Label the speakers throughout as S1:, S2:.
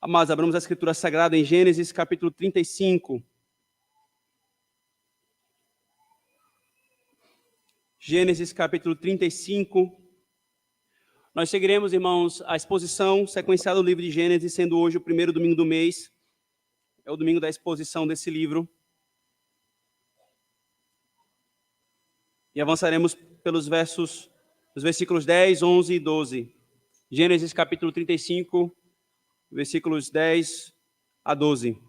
S1: Amados, abramos a Escritura Sagrada em Gênesis, capítulo 35. Gênesis, capítulo 35. Nós seguiremos, irmãos, a exposição sequencial do livro de Gênesis, sendo hoje o primeiro domingo do mês. É o domingo da exposição desse livro. E avançaremos pelos versículos 10, 11 e 12. Gênesis, capítulo 35, versículos 10 a 12.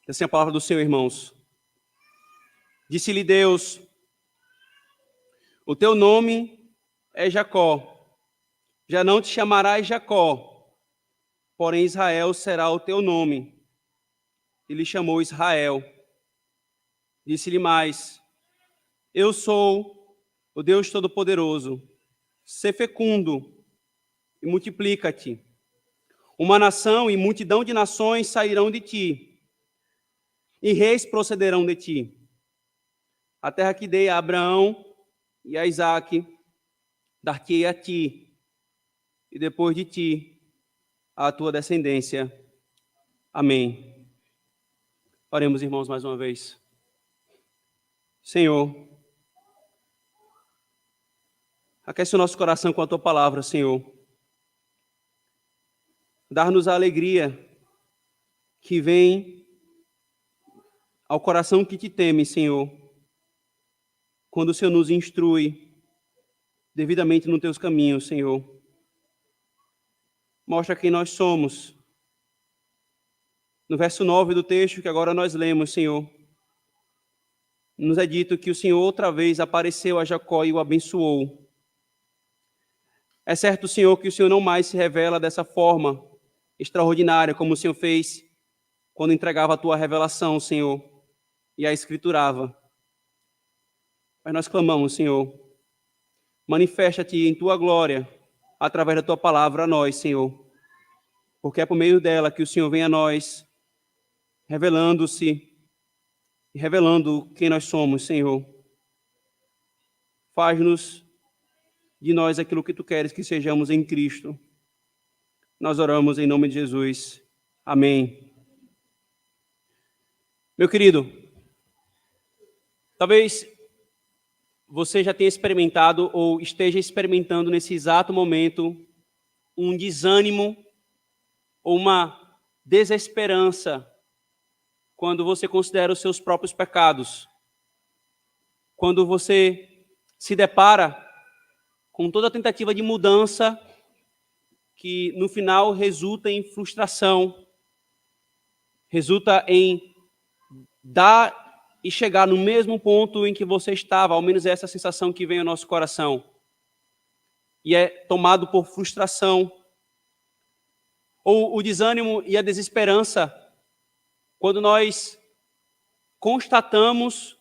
S1: Essa é a palavra do Senhor, irmãos. Disse-lhe Deus: o teu nome é Jacó. Já não te chamarás Jacó, porém Israel será o teu nome. E lhe chamou Israel. Disse-lhe mais: eu sou o Deus Todo-Poderoso. Sê fecundo e multiplica-te. Uma nação e multidão de nações sairão de ti, e reis procederão de ti. A terra que dei a Abraão e a Isaque, dar-te-ei a ti, e depois de ti, a tua descendência. Amém. Oremos, irmãos, mais uma vez. Senhor, aquece o nosso coração com a tua palavra, Senhor. Dar-nos a alegria que vem ao coração que te teme, Senhor, quando o Senhor nos instrui devidamente nos teus caminhos, Senhor. Mostra quem nós somos. No verso 9 do texto que agora nós lemos, Senhor, nos é dito que o Senhor outra vez apareceu a Jacó e o abençoou. É certo, Senhor, que o Senhor não mais se revela dessa forma extraordinária como o Senhor fez quando entregava a tua revelação, Senhor, e a escriturava. Mas nós clamamos, Senhor, manifesta-te em tua glória através da tua palavra a nós, Senhor, porque é por meio dela que o Senhor vem a nós, revelando-se e revelando quem nós somos, Senhor. Faz-nos de nós aquilo que tu queres que sejamos em Cristo. Nós oramos em nome de Jesus. Amém. Meu querido, talvez você já tenha experimentado ou esteja experimentando nesse exato momento um desânimo ou uma desesperança quando você considera os seus próprios pecados. Quando você se depara com toda a tentativa de mudança que no final resulta em frustração, resulta em dar e chegar no mesmo ponto em que você estava, ao menos essa sensação que vem ao nosso coração. E é tomado por frustração. Ou o desânimo e a desesperança, quando nós constatamos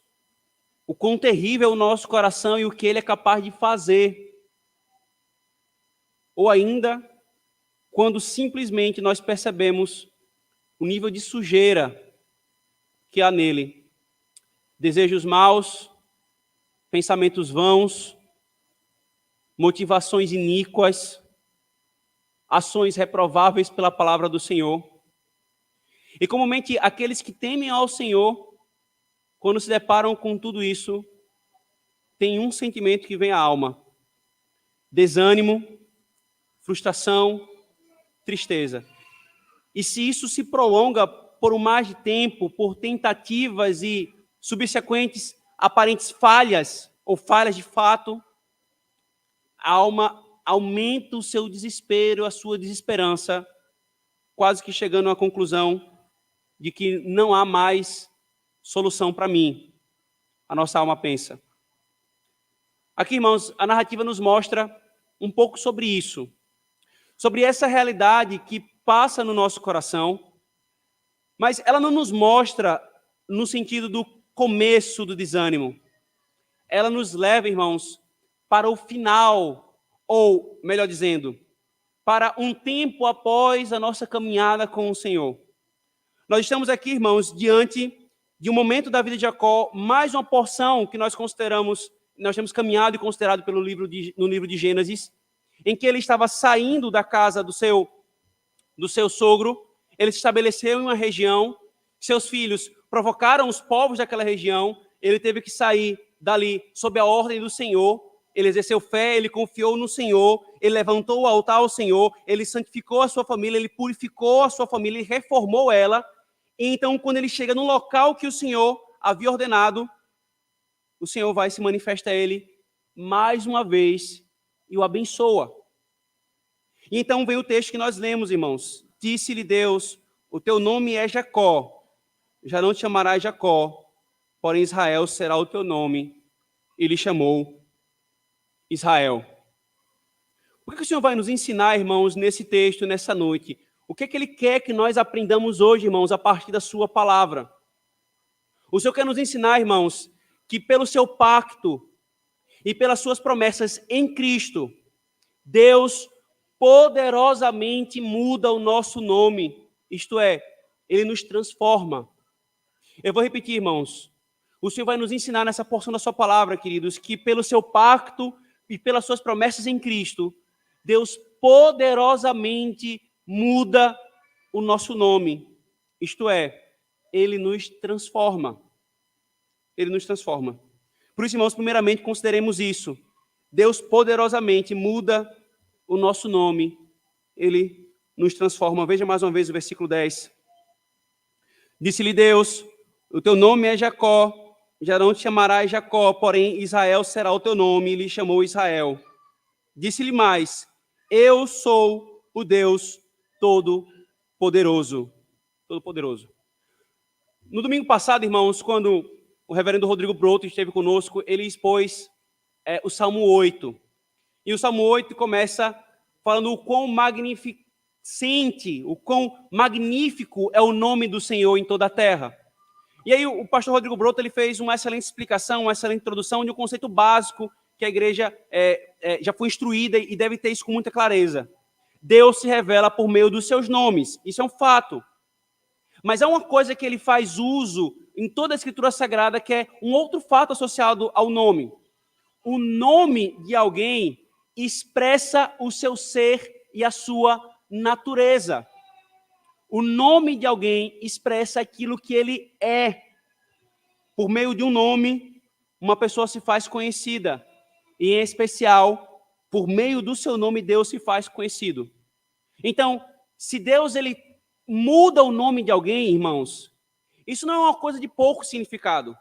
S1: o quão terrível é o nosso coração e o que ele é capaz de fazer. Ou ainda, quando simplesmente nós percebemos o nível de sujeira que há nele. Desejos maus, pensamentos vãos, motivações iníquas, ações reprováveis pela palavra do Senhor. E comumente aqueles que temem ao Senhor, quando se deparam com tudo isso, têm um sentimento que vem à alma: desânimo, frustração, tristeza. E se isso se prolonga por mais de tempo, por tentativas e subsequentes aparentes falhas, ou falhas de fato, a alma aumenta o seu desespero, a sua desesperança, quase que chegando à conclusão de que não há mais solução para mim. A nossa alma pensa. Aqui, irmãos, a narrativa nos mostra um pouco sobre isso, sobre essa realidade que passa no nosso coração, mas ela não nos mostra no sentido do começo do desânimo. Ela nos leva, irmãos, para o final, ou, melhor dizendo, para um tempo após a nossa caminhada com o Senhor. Nós estamos aqui, irmãos, diante de um momento da vida de Jacó, mais uma porção que nós temos caminhado e considerado no livro de Gênesis, em que ele estava saindo da casa do seu sogro, ele se estabeleceu em uma região, seus filhos provocaram os povos daquela região, ele teve que sair dali sob a ordem do Senhor, ele exerceu fé, ele confiou no Senhor, ele levantou o altar ao Senhor, ele santificou a sua família, ele purificou a sua família, ele reformou ela. E então, quando ele chega no local que o Senhor havia ordenado, o Senhor vai se manifestar a ele mais uma vez e o abençoa. E então vem o texto que nós lemos, irmãos. Disse-lhe Deus, o teu nome é Jacó, já não te chamarás Jacó, porém Israel será o teu nome. E lhe chamou Israel. O que o Senhor vai nos ensinar, irmãos, nesse texto, nessa noite? O que Ele quer que nós aprendamos hoje, irmãos, a partir da sua palavra? O Senhor quer nos ensinar, irmãos, que pelo seu pacto e pelas suas promessas em Cristo, Deus poderosamente muda o nosso nome. Isto é, Ele nos transforma. Eu vou repetir, irmãos. O Senhor vai nos ensinar nessa porção da sua palavra, queridos, que pelo seu pacto e pelas suas promessas em Cristo, Deus poderosamente muda o nosso nome. Isto é, Ele nos transforma. Ele nos transforma. Por isso, irmãos, primeiramente consideremos isso. Deus poderosamente muda o nosso nome. Ele nos transforma. Veja mais uma vez o versículo 10. Disse-lhe Deus, o teu nome é Jacó, já não te chamarás Jacó, porém Israel será o teu nome, e lhe chamou Israel. Disse-lhe mais, eu sou o Deus Todo-Poderoso. Todo-Poderoso. No domingo passado, irmãos, quando o reverendo Rodrigo Broto esteve conosco, ele expôs o Salmo 8. E o Salmo 8 começa falando o quão magnificente, o quão magnífico é o nome do Senhor em toda a terra. E aí o pastor Rodrigo Broto ele fez uma excelente explicação, uma excelente introdução de um conceito básico que a igreja já foi instruída e deve ter isso com muita clareza. Deus se revela por meio dos seus nomes. Isso é um fato. Mas há uma coisa que ele faz uso em toda a Escritura Sagrada, que é um outro fato associado ao nome. O nome de alguém expressa o seu ser e a sua natureza. O nome de alguém expressa aquilo que ele é. Por meio de um nome, uma pessoa se faz conhecida. E, em especial, por meio do seu nome, Deus se faz conhecido. Então, se Deus ele muda o nome de alguém, irmãos, isso não é uma coisa de pouco significado.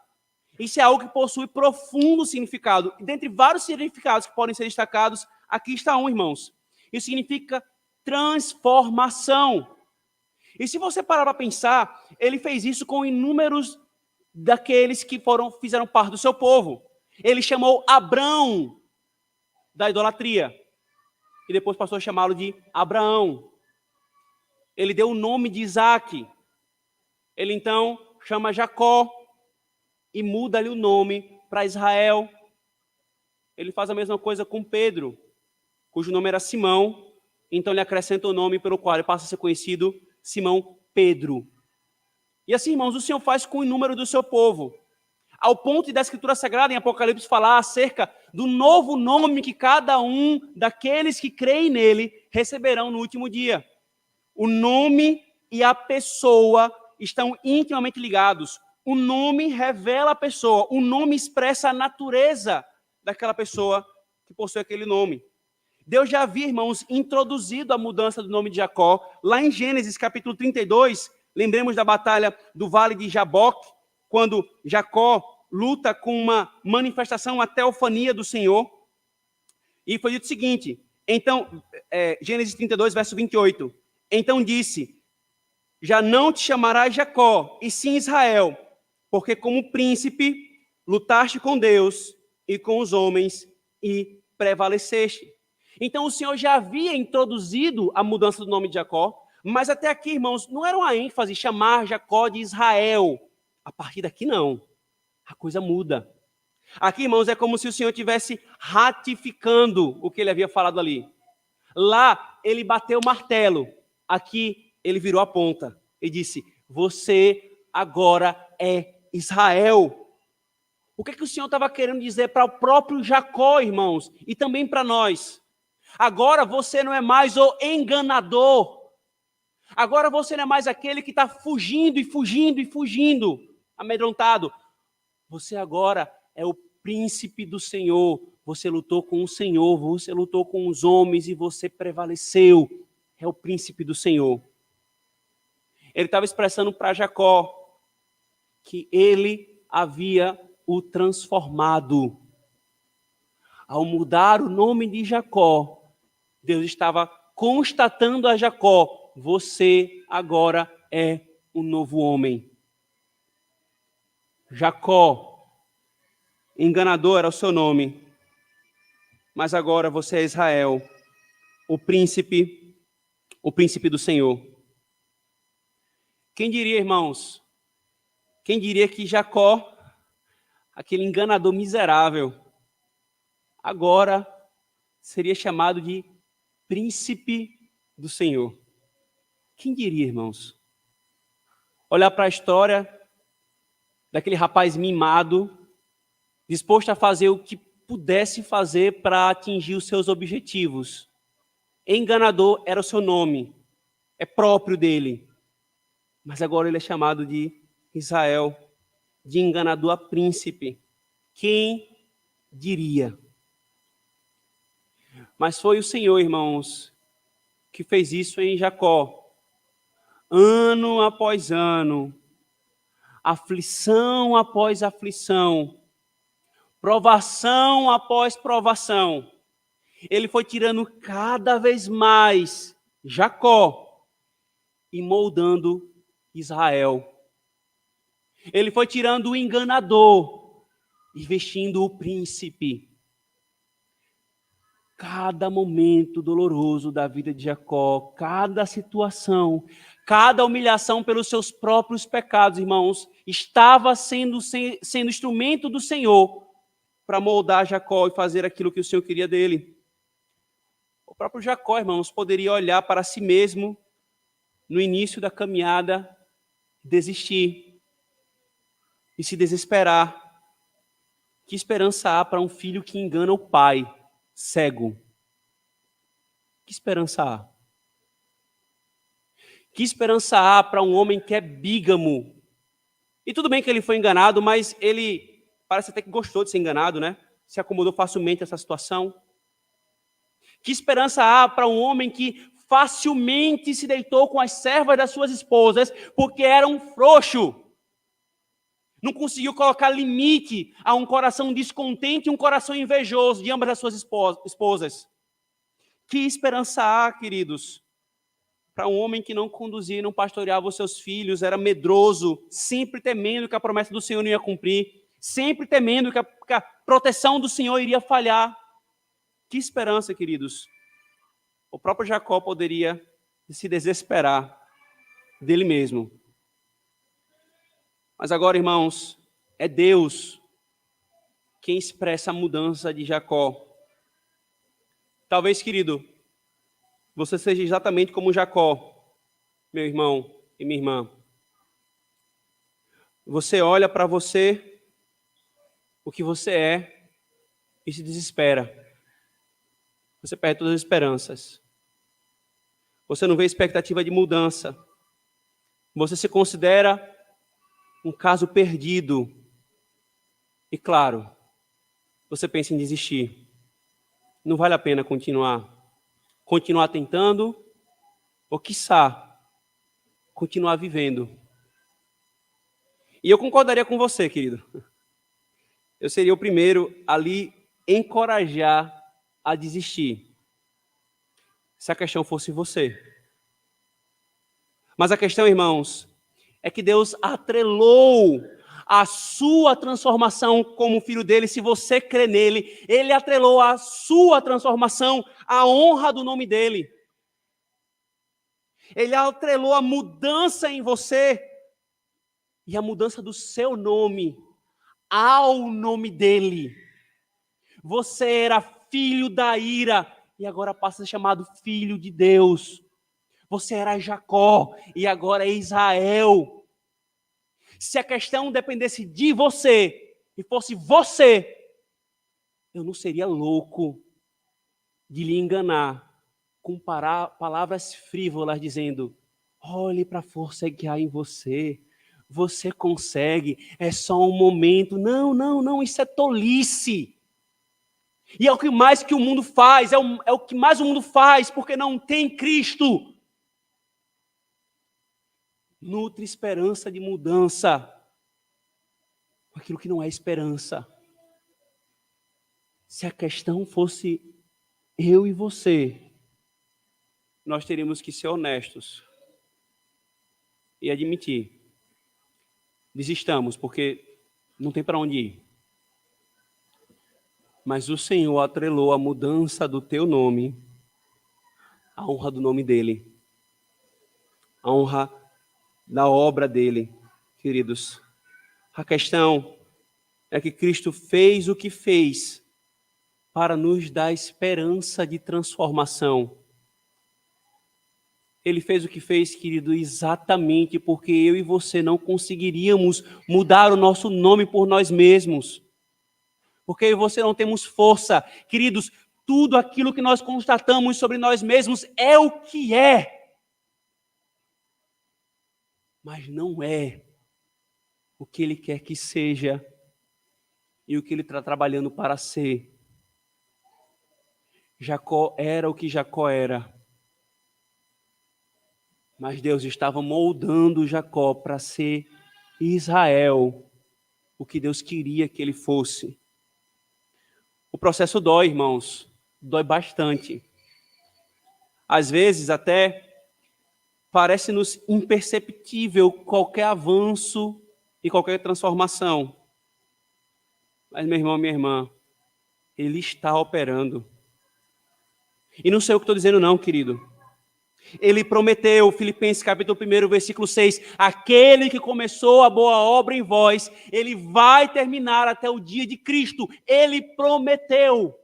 S1: Isso é algo que possui profundo significado. E dentre vários significados que podem ser destacados, aqui está um, irmãos. Isso significa transformação. E se você parar para pensar, ele fez isso com inúmeros daqueles que fizeram parte do seu povo. Ele chamou Abrão da idolatria. E depois passou a chamá-lo de Abraão. Ele deu o nome de Isaac. Ele então chama Jacó e muda-lhe o nome para Israel. Ele faz a mesma coisa com Pedro, cujo nome era Simão. Então ele acrescenta o nome pelo qual ele passa a ser conhecido Simão Pedro. E assim, irmãos, o Senhor faz com o número do seu povo. Ao ponto de da Escritura Sagrada em Apocalipse falar acerca do novo nome que cada um daqueles que creem nele receberão no último dia. O nome e a pessoa estão intimamente ligados. O nome revela a pessoa. O nome expressa a natureza daquela pessoa que possui aquele nome. Deus já havia, irmãos, introduzido a mudança do nome de Jacó. Lá em Gênesis, capítulo 32, lembremos da batalha do Vale de Jaboque, quando Jacó luta com uma manifestação, uma teofania do Senhor. E foi dito o seguinte, então, Gênesis 32, verso 28. Então disse, já não te chamarás Jacó, e sim Israel, porque como príncipe lutaste com Deus e com os homens e prevaleceste. Então o Senhor já havia introduzido a mudança do nome de Jacó, mas até aqui, irmãos, não era uma ênfase chamar Jacó de Israel. A partir daqui não, a coisa muda. Aqui, irmãos, é como se o Senhor estivesse ratificando o que ele havia falado ali. Lá, ele bateu o martelo. Aqui, ele virou a ponta e disse, você agora é Israel. O que o Senhor estava querendo dizer para o próprio Jacó, irmãos, e também para nós? Agora você não é mais o enganador. Agora você não é mais aquele que está fugindo e fugindo e fugindo, amedrontado. Você agora é o príncipe do Senhor. Você lutou com o Senhor, você lutou com os homens e você prevaleceu. É o príncipe do Senhor. Ele estava expressando para Jacó que ele havia o transformado. Ao mudar o nome de Jacó, Deus estava constatando a Jacó: você agora é um novo homem. Jacó, enganador era o seu nome, mas agora você é Israel, o príncipe do Senhor. Quem diria, irmãos? Quem diria que Jacó, aquele enganador miserável, agora seria chamado de príncipe do Senhor? Quem diria, irmãos? Olhar para a história daquele rapaz mimado, disposto a fazer o que pudesse fazer para atingir os seus objetivos. Enganador era o seu nome, é próprio dele. Mas agora ele é chamado de Israel, de enganador a príncipe. Quem diria? Mas foi o Senhor, irmãos, que fez isso em Jacó. Ano após ano, aflição após aflição, provação após provação, ele foi tirando cada vez mais Jacó e moldando Israel. Ele foi tirando o enganador e vestindo o príncipe. Cada momento doloroso da vida de Jacó, cada situação, cada humilhação pelos seus próprios pecados, irmãos, estava sendo instrumento do Senhor para moldar Jacó e fazer aquilo que o Senhor queria dele. O próprio Jacó, irmãos, poderia olhar para si mesmo no início da caminhada, desistir e se desesperar. Que esperança há para um filho que engana o pai, cego? Que esperança há? Que esperança há para um homem que é bígamo? E tudo bem que ele foi enganado, mas ele parece até que gostou de ser enganado, né? Se acomodou facilmente a essa situação. Que esperança há para um homem que facilmente se deitou com as servas das suas esposas porque era um frouxo? Não conseguiu colocar limite a um coração descontente e um coração invejoso de ambas as suas esposas. Que esperança há, queridos, para um homem que não conduzia e não pastoreava os seus filhos, era medroso, sempre temendo que a promessa do Senhor não ia cumprir, sempre temendo que a proteção do Senhor iria falhar. Que esperança, queridos. O próprio Jacó poderia se desesperar dele mesmo. Mas agora, irmãos, é Deus quem expressa a mudança de Jacó. Talvez, querido, você seja exatamente como Jacó, meu irmão e minha irmã. Você olha para você, o que você é, e se desespera. Você perde todas as esperanças. Você não vê expectativa de mudança. Você se considera um caso perdido. E claro, você pensa em desistir. Não vale a pena continuar. Continuar tentando, ou quiçá, continuar vivendo. E eu concordaria com você, querido. Eu seria o primeiro a lhe encorajar a desistir, se a questão fosse você. Mas a questão, irmãos, é que Deus atrelou a sua transformação como filho dele. Se você crê nele, ele atrelou a sua transformação à honra do nome dele. Ele atrelou a mudança em você e a mudança do seu nome ao nome dele. Você era filho da ira e agora passa a ser chamado filho de Deus. Você era Jacó e agora é Israel. Se a questão dependesse de você, e fosse você, eu não seria louco de lhe enganar com palavras frívolas dizendo: olhe para a força que há em você, você consegue, é só um momento. Não, não, não, isso é tolice. E é o que mais que o mundo faz, é o que mais o mundo faz, porque não tem Cristo. Nutre esperança de mudança com aquilo que não é esperança. Se a questão fosse eu e você, nós teríamos que ser honestos e admitir: desistamos, porque não tem para onde ir. Mas o Senhor atrelou a mudança do teu nome à honra do nome dele, à honra da obra dele, queridos. A questão é que Cristo fez o que fez para nos dar esperança de transformação. Ele fez o que fez, querido, exatamente porque eu e você não conseguiríamos mudar o nosso nome por nós mesmos. Porque eu e você não temos força. Queridos, tudo aquilo que nós constatamos sobre nós mesmos é o que é. Mas não é o que Ele quer que seja e o que Ele está trabalhando para ser. Jacó era o que Jacó era. Mas Deus estava moldando Jacó para ser Israel, o que Deus queria que ele fosse. O processo dói, irmãos, dói bastante. Às vezes até parece-nos imperceptível qualquer avanço e qualquer transformação. Mas, meu irmão, minha irmã, Ele está operando. E não sei o que estou dizendo não, querido. Ele prometeu, Filipenses capítulo 1, versículo 6, aquele que começou a boa obra em vós, ele vai terminar até o dia de Cristo. Ele prometeu.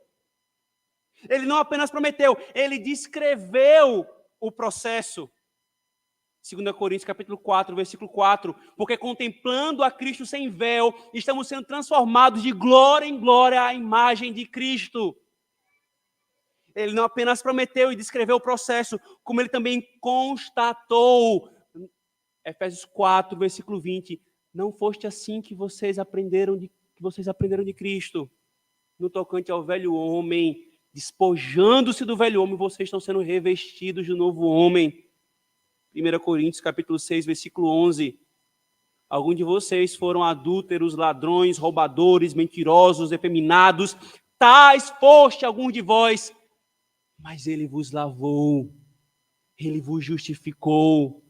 S1: Ele não apenas prometeu, ele descreveu o processo. 2 Coríntios capítulo 4, versículo 4, porque contemplando a Cristo sem véu, estamos sendo transformados de glória em glória à imagem de Cristo. Ele não apenas prometeu e descreveu o processo, como ele também constatou. Efésios 4, versículo 20. Não foste assim que vocês aprenderam de Cristo. No tocante ao velho homem, despojando-se do velho homem, vocês estão sendo revestidos de novo homem. 1 Coríntios capítulo 6, versículo 11. Alguns de vocês foram adúlteros, ladrões, roubadores, mentirosos, efeminados. Tais foste alguns de vós. Mas ele vos lavou, ele vos justificou,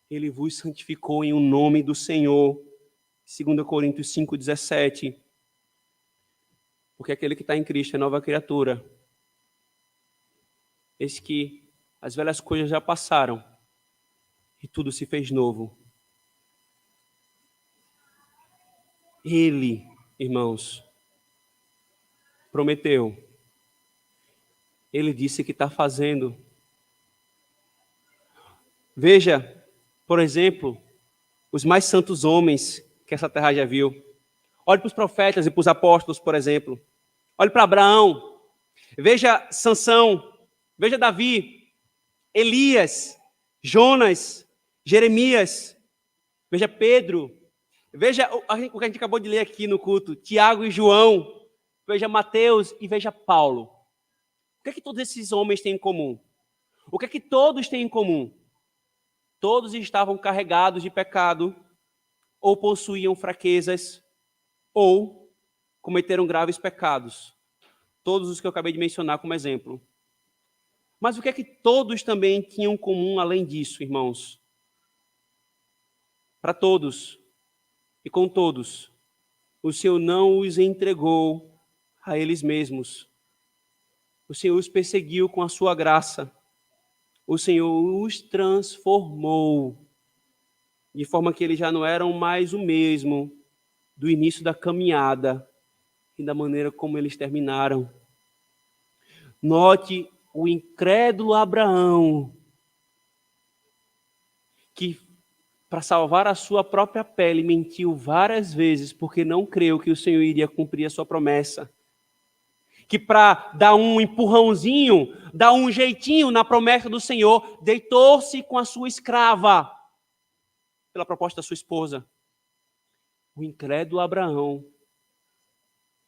S1: ele vos santificou em o nome do Senhor. 2 Coríntios 5,17. Porque aquele que está em Cristo é nova criatura. Eis que as velhas coisas já passaram e tudo se fez novo. Ele, irmãos, prometeu. Ele disse que está fazendo. Veja, por exemplo, os mais santos homens que essa terra já viu. Olhe para os profetas e para os apóstolos, por exemplo. Olhe para Abraão. Veja Sansão. Veja Davi. Elias. Jonas. Jeremias. Veja Pedro. Veja o que a gente acabou de ler aqui no culto. Tiago e João. Veja Mateus e veja Paulo. O que é que todos esses homens têm em comum? O que é que todos têm em comum? Todos estavam carregados de pecado, ou possuíam fraquezas, ou cometeram graves pecados. Todos os que eu acabei de mencionar como exemplo. Mas o que é que todos também tinham em comum além disso, irmãos? Para todos e com todos, o Senhor não os entregou a eles mesmos. O Senhor os perseguiu com a sua graça. O Senhor os transformou, de forma que eles já não eram mais o mesmo do início da caminhada e da maneira como eles terminaram. Note o incrédulo Abraão, que para salvar a sua própria pele, mentiu várias vezes porque não creu que o Senhor iria cumprir a sua promessa. Que para dar um empurrãozinho, dar um jeitinho na promessa do Senhor, deitou-se com a sua escrava, pela proposta da sua esposa. O incrédulo Abraão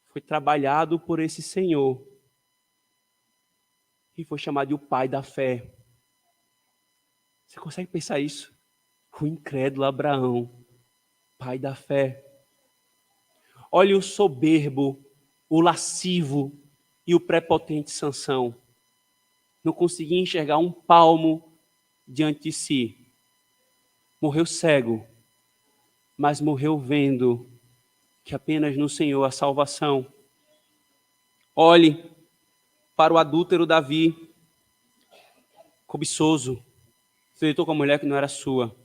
S1: foi trabalhado por esse Senhor e foi chamado de o pai da fé. Você consegue pensar isso? O incrédulo Abraão, pai da fé. Olha o soberbo, o lascivo e o prepotente Sansão. Não conseguia enxergar um palmo diante de si. Morreu cego, mas morreu vendo que apenas no Senhor há salvação. Olhe para o adúltero Davi, cobiçoso, se deitou com a mulher que não era sua,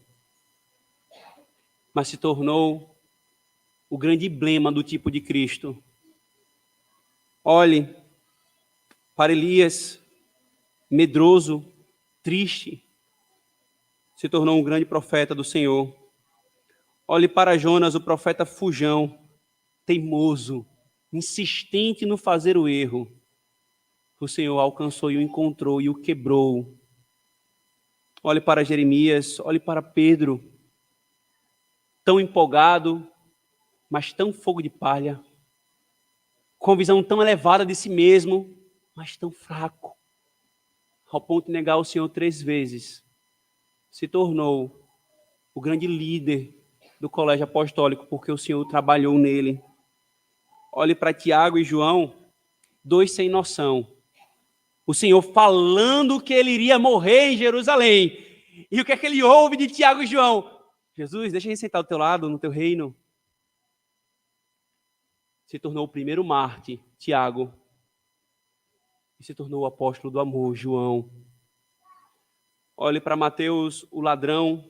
S1: mas se tornou o grande emblema do tipo de Cristo. Olhe para Elias, medroso, triste, se tornou um grande profeta do Senhor. Olhe para Jonas, o profeta fujão, teimoso, insistente no fazer o erro. O Senhor alcançou e o encontrou e o quebrou. Olhe para Jeremias, olhe para Pedro, tão empolgado, mas tão fogo de palha, com visão tão elevada de si mesmo, mas tão fraco, ao ponto de negar o Senhor 3 vezes. Se tornou o grande líder do colégio apostólico, porque o Senhor trabalhou nele. Olhe para Tiago e João, 2 sem noção. O Senhor falando que ele iria morrer em Jerusalém. E o que é que ele ouve de Tiago e João? Jesus, deixa eu sentar do teu lado, no teu reino. Se tornou o primeiro mártir, Tiago. E se tornou o apóstolo do amor, João. Olhe para Mateus, o ladrão.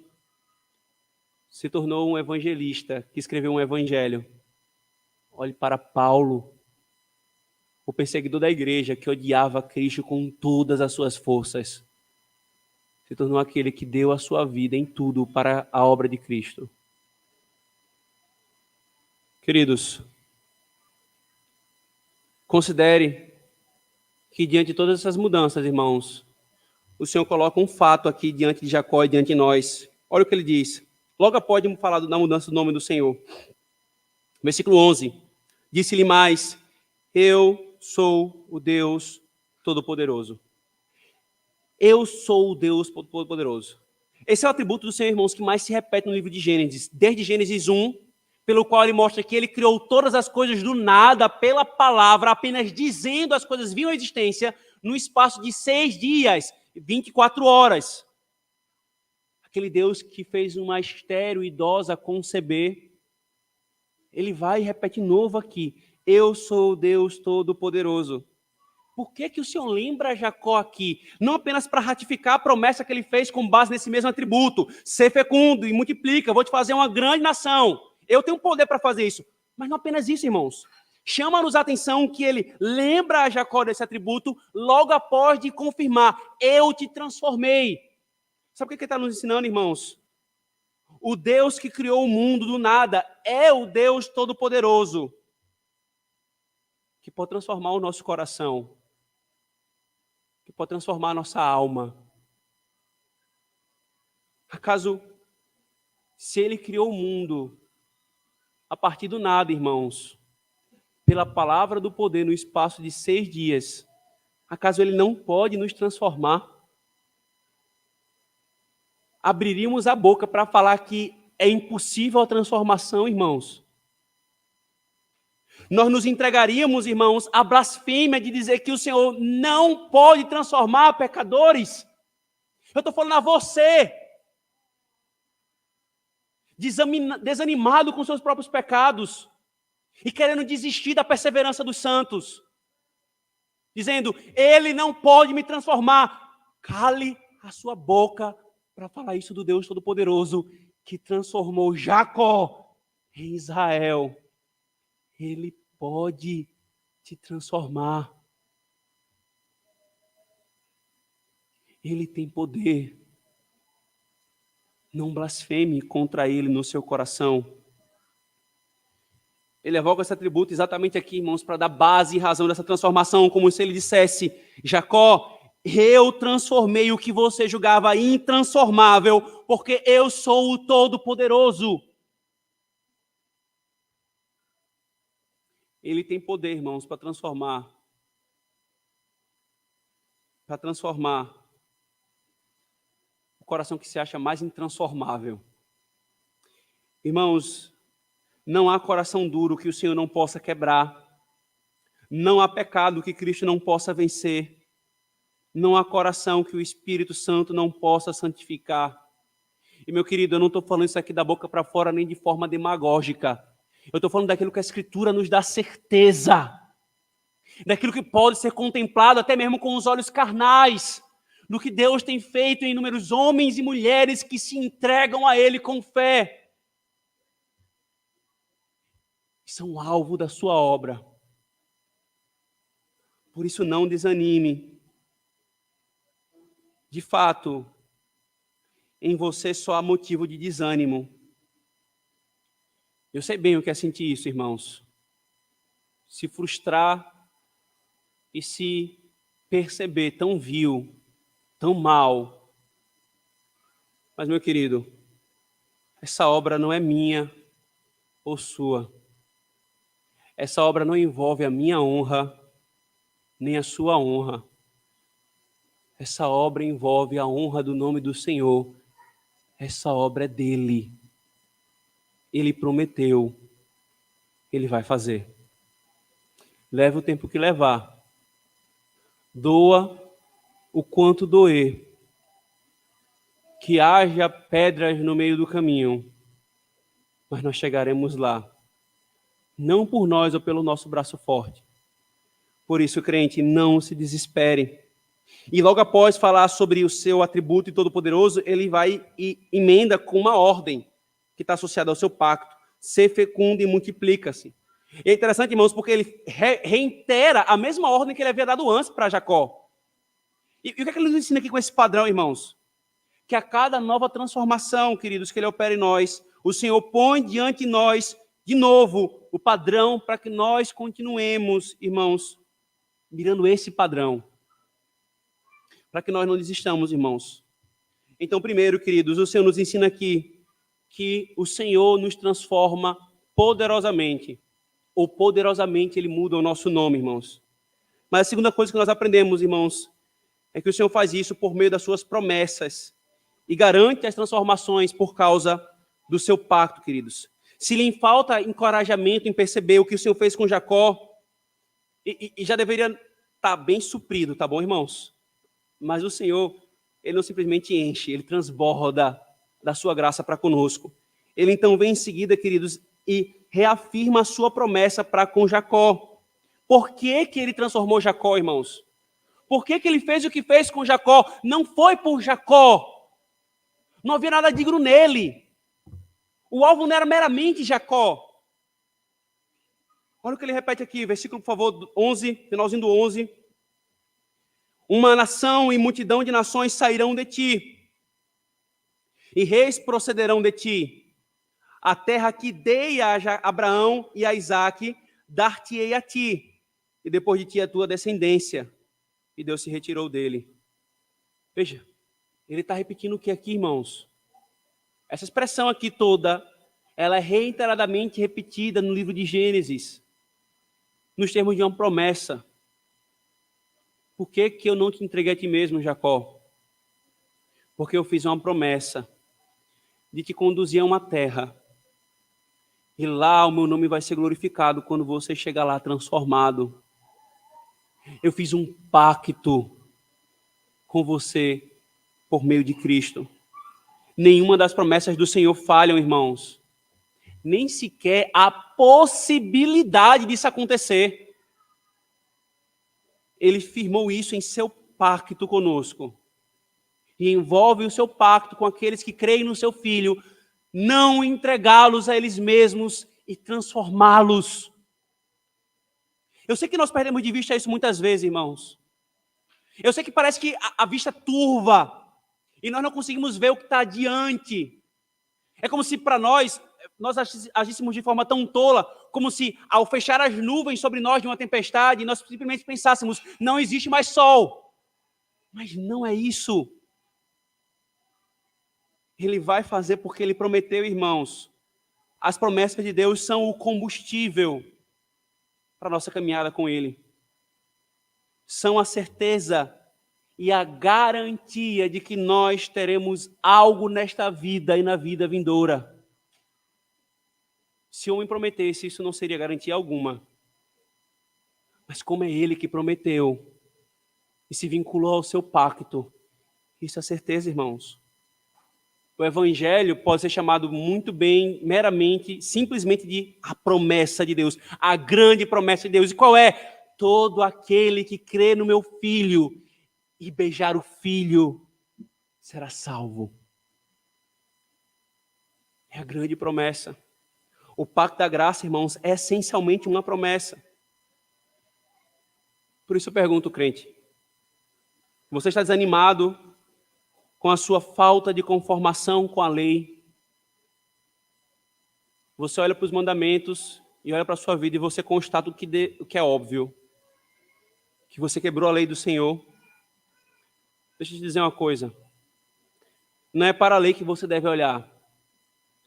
S1: Se tornou um evangelista, que escreveu um evangelho. Olhe para Paulo, o perseguidor da igreja, que odiava Cristo com todas as suas forças. Se tornou aquele que deu a sua vida em tudo para a obra de Cristo. Queridos, considere que diante de todas essas mudanças, irmãos, o Senhor coloca um fato aqui diante de Jacó e diante de nós. Olha o que ele diz. Logo após falar da mudança do nome do Senhor. Versículo 11. Disse-lhe mais, eu sou o Deus Todo-Poderoso. Eu sou o Deus Todo-Poderoso. Esse é o atributo do Senhor, irmãos, que mais se repete no livro de Gênesis. Desde Gênesis 1, pelo qual ele mostra que ele criou todas as coisas do nada, pela palavra, apenas dizendo as coisas vinham à existência, no espaço de 6 dias, 24 horas. Aquele Deus que fez uma estéril idosa conceber, ele vai e repete novo aqui, eu sou o Deus Todo-Poderoso. Por que que o Senhor lembra Jacó aqui? Não apenas para ratificar a promessa que ele fez com base nesse mesmo atributo, ser fecundo e multiplica, vou te fazer uma grande nação. Eu tenho poder para fazer isso. Mas não apenas isso, irmãos. Chama-nos a atenção que ele lembra a Jacó desse atributo logo após de confirmar, eu te transformei. Sabe o que ele está nos ensinando, irmãos? O Deus que criou o mundo do nada é o Deus Todo-Poderoso, que pode transformar o nosso coração, que pode transformar a nossa alma. Acaso, se ele criou o mundo a partir do nada, irmãos, pela palavra do poder no espaço de 6 dias, acaso ele não pode nos transformar? Abriríamos a boca para falar que é impossível a transformação, irmãos? Nós nos entregaríamos, irmãos, à blasfêmia de dizer que o Senhor não pode transformar pecadores? Eu estou falando a você, desanimado com seus próprios pecados e querendo desistir da perseverança dos santos, dizendo, ele não pode me transformar. Cale a sua boca para falar isso do Deus Todo-Poderoso que transformou Jacó em Israel. Ele pode te transformar. Ele tem poder. Não blasfeme contra ele no seu coração. Ele evoca esse atributo exatamente aqui, irmãos, para dar base e razão dessa transformação, como se ele dissesse: Jacó, eu transformei o que você julgava intransformável, porque eu sou o Todo-Poderoso. Ele tem poder, irmãos, para transformar o coração que se acha mais intransformável. Irmãos, não há coração duro que o Senhor não possa quebrar. Não há pecado que Cristo não possa vencer. Não há coração que o Espírito Santo não possa santificar. E, meu querido, eu não estou falando isso aqui da boca para fora nem de forma demagógica. Eu estou falando daquilo que a Escritura nos dá certeza. Daquilo que pode ser contemplado até mesmo com os olhos carnais. Do que Deus tem feito em inúmeros homens e mulheres que se entregam a Ele com fé. São alvo da sua obra. Por isso não desanime. De fato, em você só há motivo de desânimo. Eu sei bem o que é sentir isso, irmãos. Se frustrar e se perceber tão vil, tão mal. Mas, meu querido, essa obra não é minha ou sua. Essa obra não envolve a minha honra, nem a sua honra. Essa obra envolve a honra do nome do Senhor. Essa obra é dele. Ele prometeu. Ele vai fazer. Leve o tempo que levar. Doa o quanto doer. Que haja pedras no meio do caminho. Mas nós chegaremos lá. Não por nós ou pelo nosso braço forte. Por isso, crente, não se desespere. E logo após falar sobre o seu atributo todo-poderoso, ele vai e emenda com uma ordem que está associada ao seu pacto. Ser fecundo e multiplica-se. E é interessante, irmãos, porque ele reitera a mesma ordem que ele havia dado antes para Jacó. E o que é que ele nos ensina aqui com esse padrão, irmãos? Que a cada nova transformação, queridos, que ele opera em nós, o Senhor põe diante de nós, de novo, o padrão para que nós continuemos, irmãos, mirando esse padrão. Para que nós não desistamos, irmãos. Então, primeiro, queridos, o Senhor nos ensina aqui que o Senhor nos transforma poderosamente. Ou poderosamente Ele muda o nosso nome, irmãos. Mas a segunda coisa que nós aprendemos, irmãos, é que o Senhor faz isso por meio das suas promessas. E garante as transformações por causa do seu pacto, queridos. Se lhe falta encorajamento em perceber o que o Senhor fez com Jacó, e já deveria estar bem suprido, tá bom, irmãos? Mas o Senhor, Ele não simplesmente enche, Ele transborda da sua graça para conosco. Ele então vem em seguida, queridos, e reafirma a sua promessa para com Jacó. Por que que Ele transformou Jacó, irmãos? Por que que Ele fez o que fez com Jacó? Não foi por Jacó. Não havia nada digno nele. O alvo não era meramente Jacó. Olha o que ele repete aqui, versículo, por favor, 11, finalzinho do 11. Uma nação e multidão de nações sairão de ti, e reis procederão de ti. A terra que dei a Abraão e a Isaque, dar-te-ei a ti, e depois de ti a tua descendência. E Deus se retirou dele. Veja, ele está repetindo o que aqui, irmãos? Essa expressão aqui toda, ela é reiteradamente repetida no livro de Gênesis, nos termos de uma promessa. Por que que eu não te entreguei a ti mesmo, Jacó? Porque eu fiz uma promessa de te conduzir a uma terra. E lá o meu nome vai ser glorificado quando você chegar lá transformado. Eu fiz um pacto com você por meio de Cristo. Nenhuma das promessas do Senhor falham, irmãos. Nem sequer a possibilidade disso acontecer. Ele firmou isso em seu pacto conosco. E envolve o seu pacto com aqueles que creem no seu Filho, não entregá-los a eles mesmos e transformá-los. Eu sei que nós perdemos de vista isso muitas vezes, irmãos. Eu sei que parece que a vista turva e nós não conseguimos ver o que está adiante. É como se para nós agíssemos de forma tão tola, como se ao fechar as nuvens sobre nós de uma tempestade, nós simplesmente pensássemos, não existe mais sol. Mas não é isso. Ele vai fazer porque ele prometeu, irmãos. As promessas de Deus são o combustível para a nossa caminhada com ele. São a certeza e a garantia de que nós teremos algo nesta vida e na vida vindoura. Se o homem prometesse, isso não seria garantia alguma. Mas como é ele que prometeu e se vinculou ao seu pacto, isso é certeza, irmãos. O evangelho pode ser chamado muito bem, meramente, simplesmente de a promessa de Deus, a grande promessa de Deus. E qual é? Todo aquele que crê no meu filho e beijar o filho será salvo. É a grande promessa. O pacto da graça, irmãos, é essencialmente uma promessa. Por isso eu pergunto, crente, você está desanimado com a sua falta de conformação com a lei? Você olha para os mandamentos e olha para a sua vida e você constata o que é óbvio, que você quebrou a lei do Senhor. Deixa eu te dizer uma coisa. Não é para a lei que você deve olhar.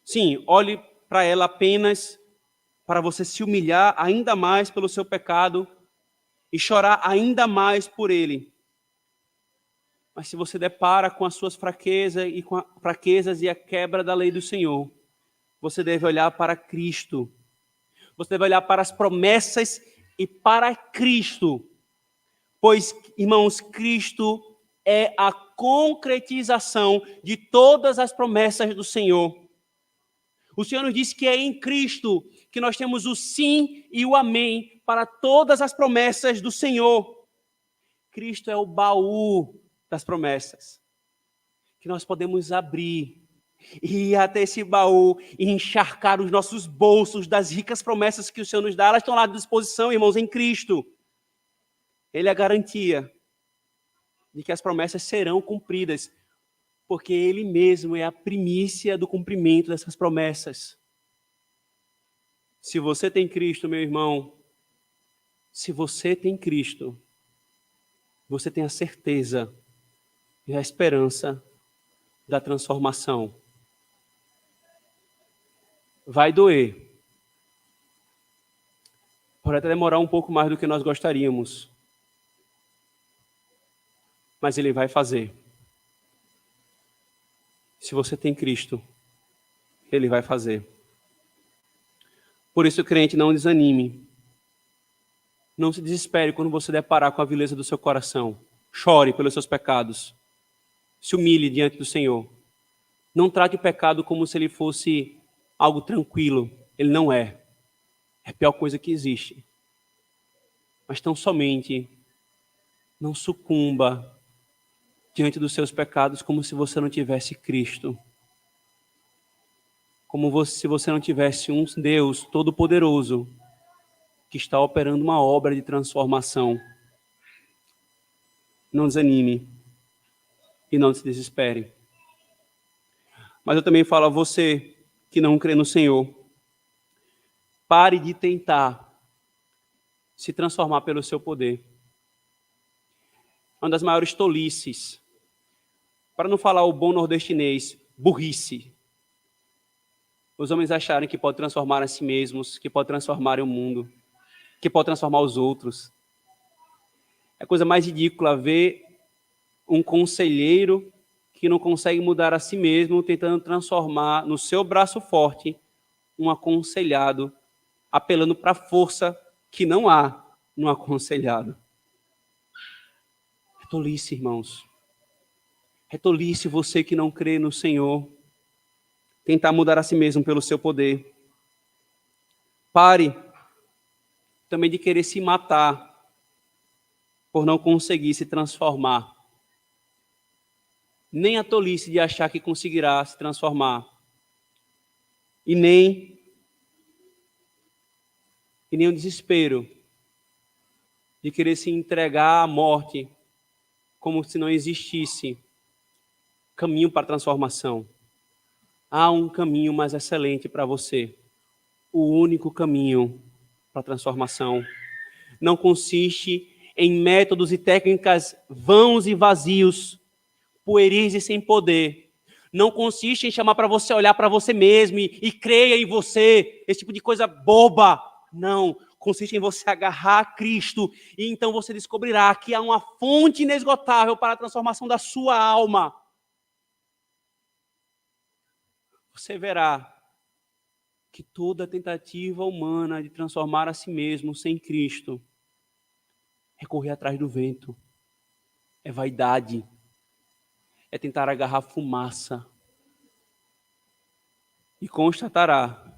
S1: Sim, olhe para ela apenas para você se humilhar ainda mais pelo seu pecado e chorar ainda mais por ele. Mas se você depara com as suas fraquezas e a quebra da lei do Senhor, você deve olhar para Cristo. Você deve olhar para as promessas e para Cristo. Pois, irmãos, Cristo é a concretização de todas as promessas do Senhor. O Senhor nos disse que é em Cristo que nós temos o sim e o amém para todas as promessas do Senhor. Cristo é o baú das promessas, que nós podemos abrir e ir até esse baú e encharcar os nossos bolsos das ricas promessas que o Senhor nos dá. Elas estão lá à disposição, irmãos, em Cristo. Ele é a garantia de que as promessas serão cumpridas, porque Ele mesmo é a primícia do cumprimento dessas promessas. Se você tem Cristo, meu irmão, se você tem Cristo, você tem a certeza e a esperança da transformação. Vai doer. Pode até demorar um pouco mais do que nós gostaríamos. Mas Ele vai fazer. Se você tem Cristo, Ele vai fazer. Por isso, crente, não desanime. Não se desespere quando você deparar com a vileza do seu coração. Chore pelos seus pecados. Se humilhe diante do Senhor. Não trate o pecado como se ele fosse algo tranquilo. Ele não é. É a pior coisa que existe. Mas tão somente não sucumba diante dos seus pecados como se você não tivesse Cristo. Como se você não tivesse um Deus todo-poderoso que está operando uma obra de transformação. Não desanime e não se desespere. Mas eu também falo a você que não crê no Senhor, pare de tentar se transformar pelo seu poder. Uma das maiores tolices, para não falar o bom nordestinês, burrice. Os homens acharem que pode transformar a si mesmos, que pode transformar o mundo, que pode transformar os outros. É a coisa mais ridícula ver um conselheiro que não consegue mudar a si mesmo, tentando transformar no seu braço forte um aconselhado, apelando para a força que não há no aconselhado. É tolice, irmãos. É tolice você que não crê no Senhor tentar mudar a si mesmo pelo seu poder. Pare também de querer se matar por não conseguir se transformar. Nem a tolice de achar que conseguirá se transformar. E nem o desespero de querer se entregar à morte como se não existisse caminho para a transformação. Há um caminho mais excelente para você. O único caminho para a transformação não consiste em métodos e técnicas vãos e vazios, pueris e sem poder. Não consiste em chamar para você olhar para você mesmo e creia em você, esse tipo de coisa boba. Não, consiste em você agarrar a Cristo e então você descobrirá que há uma fonte inesgotável para a transformação da sua alma. Você verá que toda tentativa humana de transformar a si mesmo sem Cristo é correr atrás do vento, é vaidade, é tentar agarrar fumaça. E constatará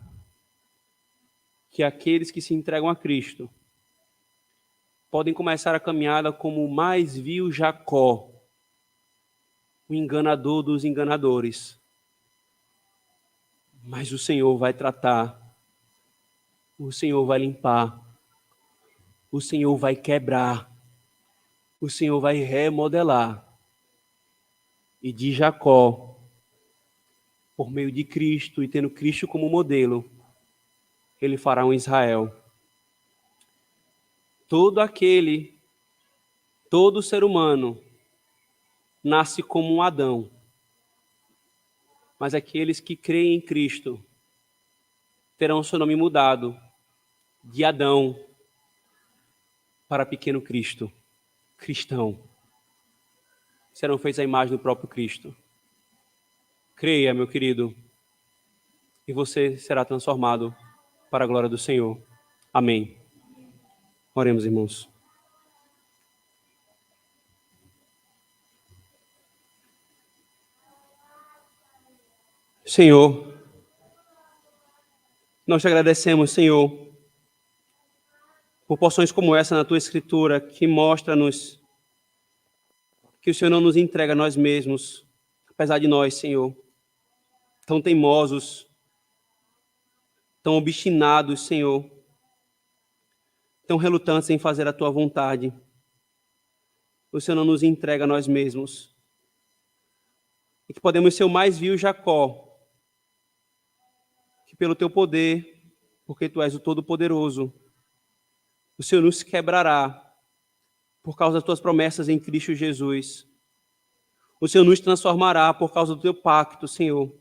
S1: que aqueles que se entregam a Cristo podem começar a caminhada como o mais vil Jacó, o enganador dos enganadores. Mas o Senhor vai tratar, o Senhor vai limpar, o Senhor vai quebrar, o Senhor vai remodelar. E de Jacó, por meio de Cristo e tendo Cristo como modelo, ele fará um Israel. Todo ser humano nasce como um Adão. Mas aqueles que creem em Cristo terão seu nome mudado de Adão para pequeno Cristo, cristão. Serão feitos à imagem do próprio Cristo. Creia, meu querido, e você será transformado para a glória do Senhor. Amém. Oremos, irmãos. Senhor, nós te agradecemos, Senhor, por porções como essa na tua Escritura, que mostra-nos que o Senhor não nos entrega a nós mesmos, apesar de nós, Senhor, tão teimosos, tão obstinados, Senhor, tão relutantes em fazer a tua vontade. O Senhor não nos entrega a nós mesmos. E que podemos ser o mais vil Jacó, que pelo teu poder, porque tu és o Todo-Poderoso, o Senhor nos quebrará por causa das tuas promessas em Cristo Jesus. O Senhor nos transformará por causa do teu pacto, Senhor,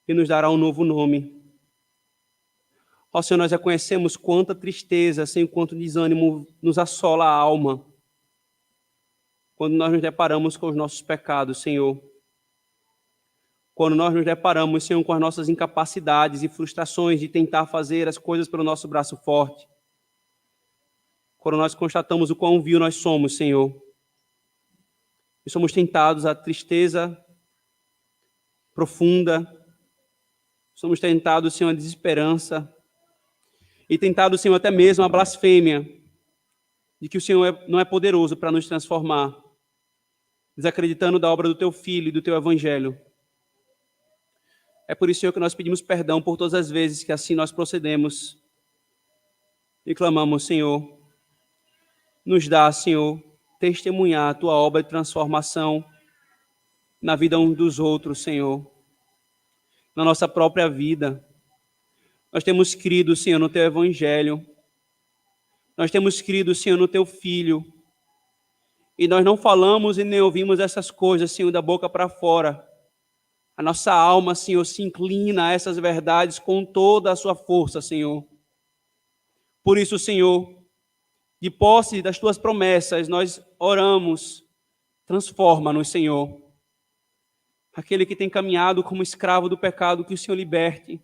S1: e nos dará um novo nome. Ó Senhor, nós reconhecemos quanta tristeza, Senhor, quanto desânimo nos assola a alma quando nós nos deparamos com os nossos pecados, Senhor. Quando nós nos deparamos, Senhor, com as nossas incapacidades e frustrações de tentar fazer as coisas pelo nosso braço forte. Quando nós constatamos o quão vil nós somos, Senhor. E somos tentados à tristeza profunda. Somos tentados, Senhor, à desesperança. E tentados, Senhor, até mesmo à blasfêmia. De que o Senhor não é poderoso para nos transformar. Desacreditando da obra do teu Filho e do teu Evangelho. É por isso, Senhor, que nós pedimos perdão por todas as vezes que assim nós procedemos. E clamamos, Senhor, nos dá, Senhor, testemunhar a tua obra de transformação na vida uns dos outros, Senhor. Na nossa própria vida. Nós temos crido, Senhor, no teu Evangelho. Nós temos crido, Senhor, no teu Filho. E nós não falamos e nem ouvimos essas coisas, Senhor, da boca para fora. A nossa alma, Senhor, se inclina a essas verdades com toda a sua força, Senhor. Por isso, Senhor, de posse das tuas promessas, nós oramos, transforma-nos, Senhor. Aquele que tem caminhado como escravo do pecado, que o Senhor liberte.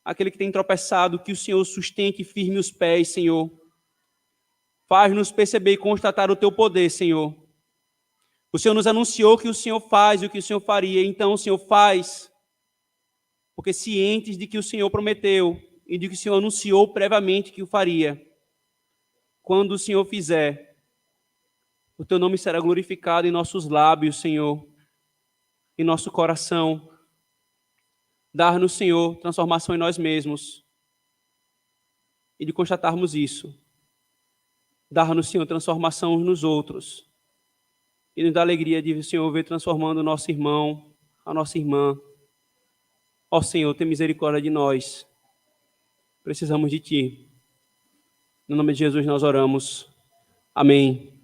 S1: Aquele que tem tropeçado, que o Senhor sustente firme os pés, Senhor. Faz-nos perceber e constatar o teu poder, Senhor. O Senhor nos anunciou que o Senhor faz e o que o Senhor faria. Então, o Senhor faz, porque cientes de que o Senhor prometeu e de que o Senhor anunciou previamente que o faria. Quando o Senhor fizer, o teu nome será glorificado em nossos lábios, Senhor, em nosso coração. Dar-nos, Senhor, transformação em nós mesmos. E de constatarmos isso. Dar-nos, Senhor, transformação uns nos outros. E nos dá alegria de, Senhor, ver transformando o nosso irmão, a nossa irmã. Ó Senhor, tem misericórdia de nós. Precisamos de Ti. No nome de Jesus nós oramos. Amém.